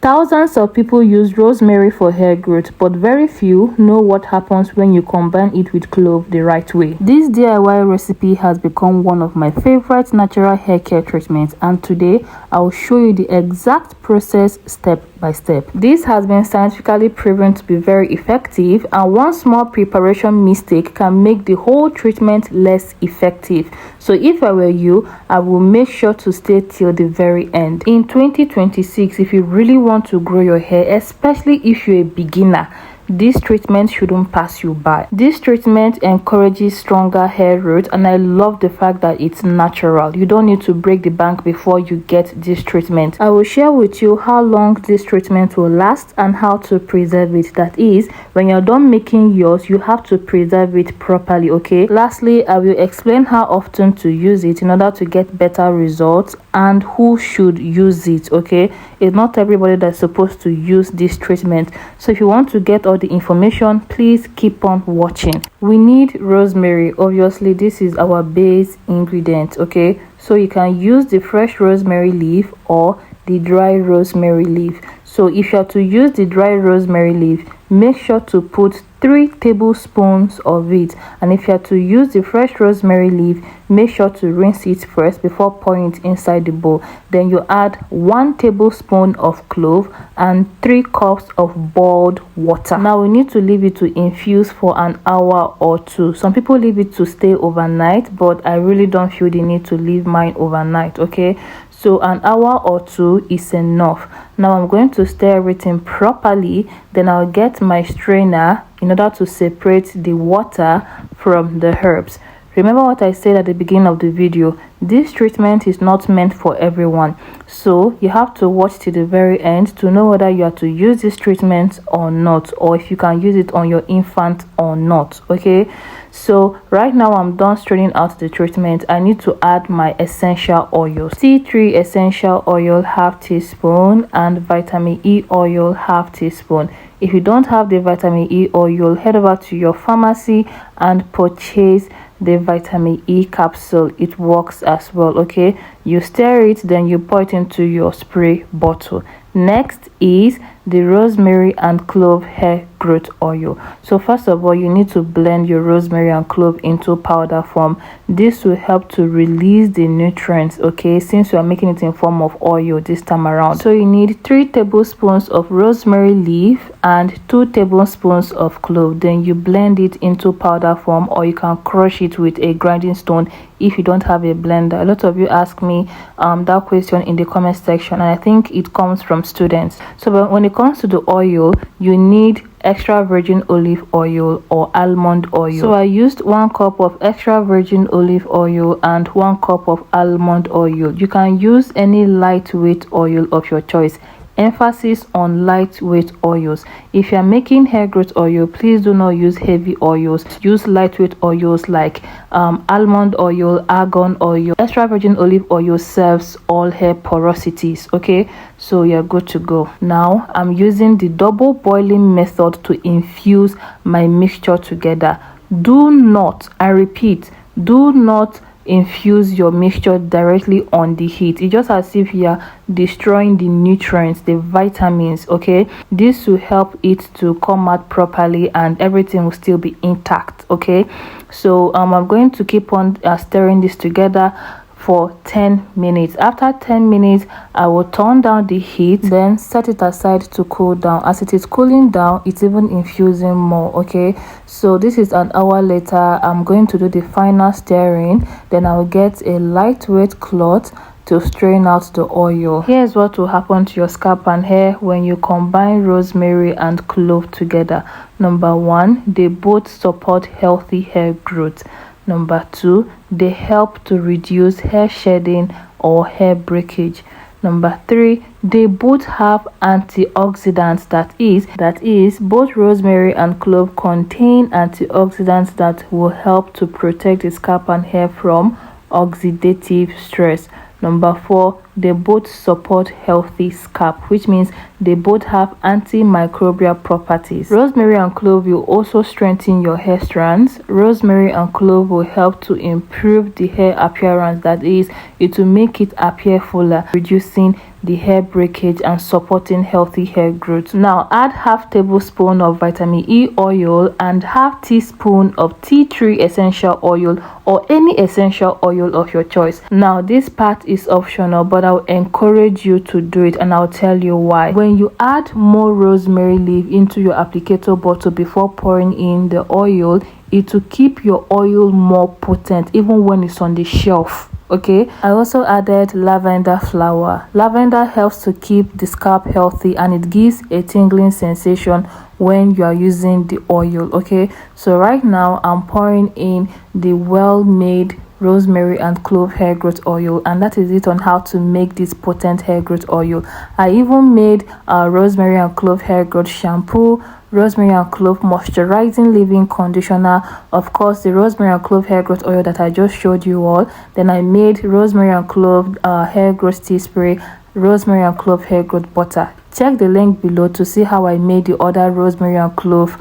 Thousands of people use rosemary for hair growth, but very few know what happens when you combine it with clove the right way. This DIY recipe has become one of my favorite natural hair care treatments, and today I will show you the exact process step by step. This has been scientifically proven to be very effective, and one small preparation mistake can make the whole treatment less effective. So if I were you, I will make sure to stay till the very end. In 2026, if you really want to grow your hair, especially if you're a beginner, this treatment shouldn't pass you by. This treatment encourages stronger hair growth, and I love the fact that it's natural. You don't need to break the bank before you get this treatment. I will share with you how long this treatment will last and how to preserve it. That is, when you're done making yours, you have to preserve it properly, okay? Lastly, I will explain how often to use it in order to get better results and who should use it, okay? It's not everybody that's supposed to use this treatment. So if you want to get all the information, please keep on watching. We need rosemary. Obviously, this is our base ingredient, okay? So you can use the fresh rosemary leaf or the dry rosemary leaf. So if you have to use the dry rosemary leaf, make sure to put 3 tablespoons of it, and if you have to use the fresh rosemary leaf, make sure to rinse it first before pouring it inside the bowl. Then you add 1 tablespoon of clove and 3 cups of boiled water. Now we need to leave it to infuse for an hour or 2. Some people leave it to stay overnight, but I really don't feel the need to leave mine overnight, okay? So an hour or 2 is enough. Now I'm going to stir everything properly. Then I'll get my strainer in order to separate the water from the herbs. Remember what I said at the beginning of the video, this treatment is not meant for everyone. So you have to watch till the very end to know whether you have to use this treatment or not, or if you can use it on your infant or not, okay? So right now I'm done straining out the treatment. I need to add my essential oils. Tea tree essential oil, ½ teaspoon, and vitamin E oil, ½ teaspoon. If you don't have the vitamin E oil, head over to your pharmacy and purchase the vitamin E capsule. It works as well, okay? You stir it, then you pour it into your spray bottle. Next is the rosemary and clove hair growth oil. So first of all, you need to blend your rosemary and clove into powder form. This will help to release the nutrients, okay, since you are making it in form of oil this time around. So you need 3 tablespoons of rosemary leaf and 2 tablespoons of clove. Then you blend it into powder form, or you can crush it with a grinding stone if you don't have a blender. A lot of you ask me that question in the comment section, and I think it comes from students. So when it comes to the oil, you need extra virgin olive oil or almond oil. So I used 1 cup of extra virgin olive oil and 1 cup of almond oil. You can use any lightweight oil of your choice. Emphasis on lightweight oils. If you are making hair growth oil, please do not use heavy oils. Use lightweight oils like almond oil, argan oil. Extra virgin olive oil serves all hair porosities, okay? So you're good to go. Now I'm using the double boiling method to infuse my mixture together. Do not, I repeat, do not infuse your mixture directly on the heat. It's just as if you are destroying the nutrients, the vitamins, okay? This will help it to come out properly and everything will still be intact, okay? So I'm going to keep on stirring this together for 10 minutes. After 10 minutes, I will turn down the heat, then set it aside to cool down. As it is cooling down, it's even infusing more, okay? So this is an hour later. I'm going to do the final stirring. Then I'll get a lightweight cloth to strain out the oil. Here's what will happen to your scalp and hair when you combine rosemary and clove together. Number 1, they both support healthy hair growth. Number 2, they help to reduce hair shedding or hair breakage. Number 3, they both have antioxidants. That is, both rosemary and clove contain antioxidants that will help to protect the scalp and hair from oxidative stress. Number 4, they both support healthy scalp, which means they both have antimicrobial properties. Rosemary and clove will also strengthen your hair strands. Rosemary and clove will help to improve the hair appearance. That is, it will make it appear fuller, reducing the hair breakage and supporting healthy hair growth. Now add half tablespoon of vitamin E oil and half teaspoon of tea tree essential oil or any essential oil of your choice. Now this part is optional, but I'll encourage you to do it, and I'll tell you why. When you add more rosemary leaf into your applicator bottle before pouring in the oil, it will keep your oil more potent even when it's on the shelf. Okay, I also added lavender flower. Lavender helps to keep the scalp healthy, and it gives a tingling sensation when you are using the oil. Okay, so right now I'm pouring in the well-made rosemary and clove hair growth oil, and that is it on how to make this potent hair growth oil. I even made rosemary and clove hair growth shampoo, rosemary and clove moisturizing leave-in conditioner, of course the rosemary and clove hair growth oil that I just showed you all. Then I made rosemary and clove hair growth tea spray, rosemary and clove hair growth butter. Check the link below to see how I made the other rosemary and clove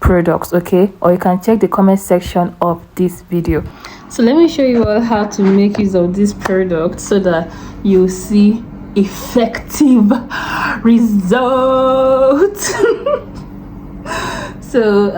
products, okay? Or you can check the comment section of this video. So let me show you all how to make use of this product so that you see effective results. So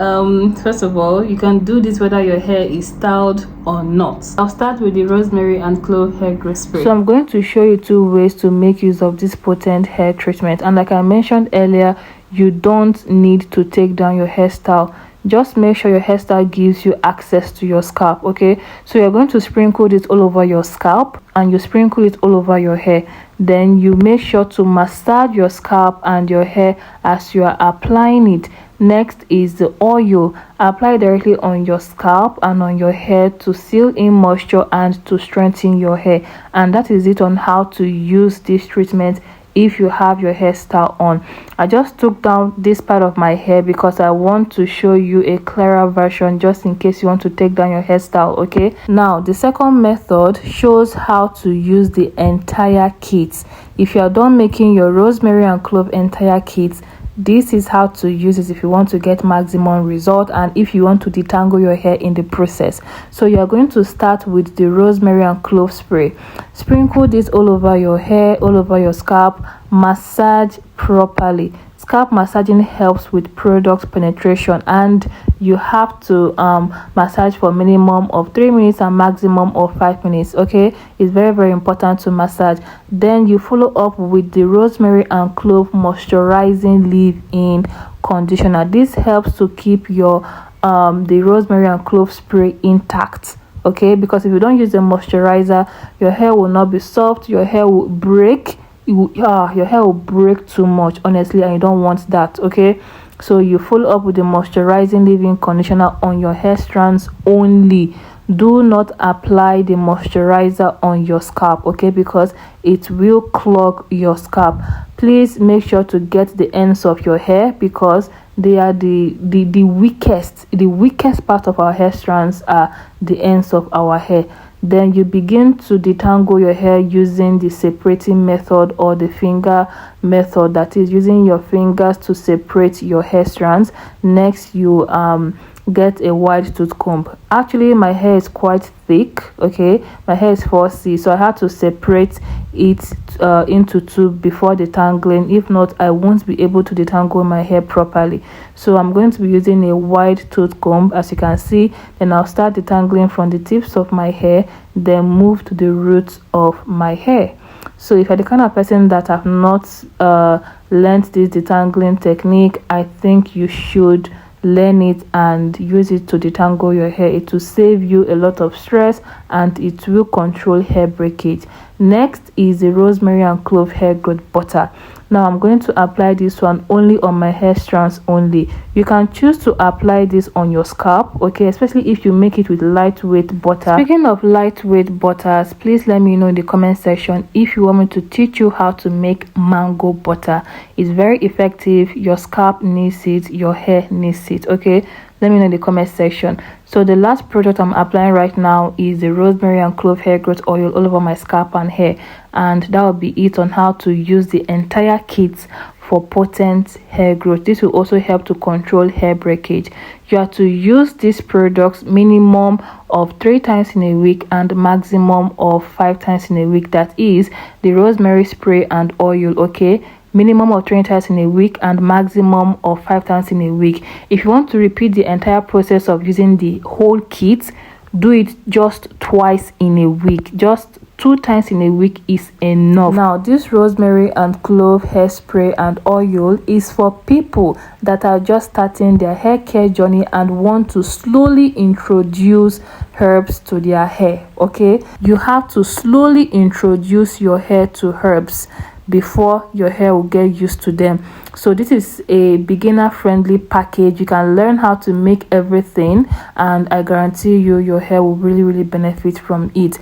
first of all, you can do this whether your hair is styled or not. I'll start with the rosemary and clove hair growth spray. So I'm going to show you 2 ways to make use of this potent hair treatment, and like I mentioned earlier, you don't need to take down your hairstyle. Just make sure your hairstyle gives you access to your scalp. Okay, so you're going to sprinkle it all over your scalp and you sprinkle it all over your hair. Then you make sure to massage your scalp and your hair as you are applying it. Next is the oil. Apply directly on your scalp and on your hair to seal in moisture and to strengthen your hair. And that is it on how to use this treatment if you have your hairstyle on. I just took down this part of my hair because I want to show you a clearer version just in case you want to take down your hairstyle. Okay, now the second method shows how to use the entire kit. If you are done making your rosemary and clove entire kit, this is how to use it if you want to get maximum result and if you want to detangle your hair in the process. So you are going to start with the rosemary and clove spray. Sprinkle this all over your hair, all over your scalp. Massage properly. Scalp massaging helps with product penetration, and you have to massage for minimum of 3 minutes and maximum of 5 minutes. Okay, it's very important to massage. Then you follow up with the rosemary and clove moisturizing leave-in conditioner. This helps to keep your the rosemary and clove spray intact. Okay, because if you don't use the moisturizer, your hair will not be soft, your hair will break. Your hair will break too much, honestly, and you don't want that. Okay, so you follow up with the moisturizing leave-in conditioner on your hair strands only. Do not apply the moisturizer on your scalp, okay, because it will clog your scalp. Please make sure to get the ends of your hair because they are the weakest part of our hair strands are the ends of our hair. Then you begin to detangle your hair using the separating method or the finger method, that is using your fingers to separate your hair strands. Next, you get a wide tooth comb. Actually, my hair is quite thick. Okay, my hair is 4C, so I had to separate it into 2 before detangling. If not, I won't be able to detangle my hair properly. So I'm going to be using a wide tooth comb, as you can see. Then I'll start detangling from the tips of my hair, then move to the roots of my hair. So if you're the kind of person that have not learned this detangling technique, I think you should learn it and use it to detangle your hair. It will save you a lot of stress and it will control hair breakage. Next is the rosemary and clove hair growth butter. Now I'm going to apply this one only on my hair strands only. You can choose to apply this on your scalp, okay, especially if you make it with lightweight butter. Speaking of lightweight butters, please let me know in the comment section if you want me to teach you how to make mango butter. It's very effective. Your scalp needs it, your hair needs it. Okay, let me know in the comment section. So the last product I'm applying right now is the rosemary and clove hair growth oil all over my scalp and hair, and that will be it on how to use the entire kit for potent hair growth. This will also help to control hair breakage. You are to use these products minimum of 3 times in a week and maximum of 5 times in a week. That is the rosemary spray and oil, okay? Minimum of 3 times in a week and maximum of 5 times in a week. If you want to repeat the entire process of using the whole kit, do it just twice in a week. Just 2 times in a week is enough. Now, this rosemary and clove hairspray and oil is for people that are just starting their hair care journey and want to slowly introduce herbs to their hair. Okay, you have to slowly introduce your hair to herbs before your hair will get used to them. So this is a beginner friendly package. You can learn how to make everything, and I guarantee you your hair will really benefit from it.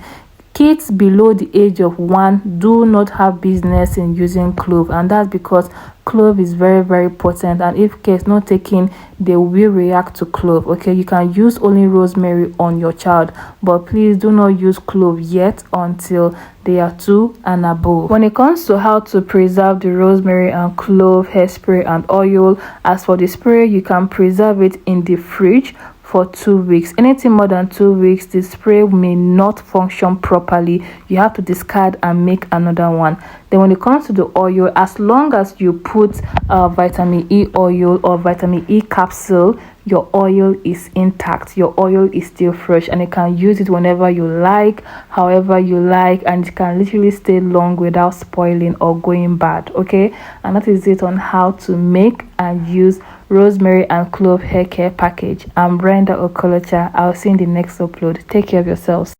Kids below the age of 1 do not have business in using clove, and that's because clove is very potent, and if care is not taken, they will react to clove. Okay, you can use only rosemary on your child, but please do not use clove yet until they are 2 and above. When it comes to how to preserve the rosemary and clove hairspray and oil, as for the spray, you can preserve it in the fridge for 2 weeks. Anything more than 2 weeks, the spray may not function properly. You have to discard and make another one. Then when it comes to the oil, as long as you put vitamin E oil or vitamin E capsule, your oil is intact. Your oil is still fresh, and you can use it whenever you like, however you like, and it can literally stay long without spoiling or going bad. Okay, and that is it on how to make and use rosemary and clove hair care package. I'm Brenda Okolocha. I'll see you in the next upload. Take care of yourselves.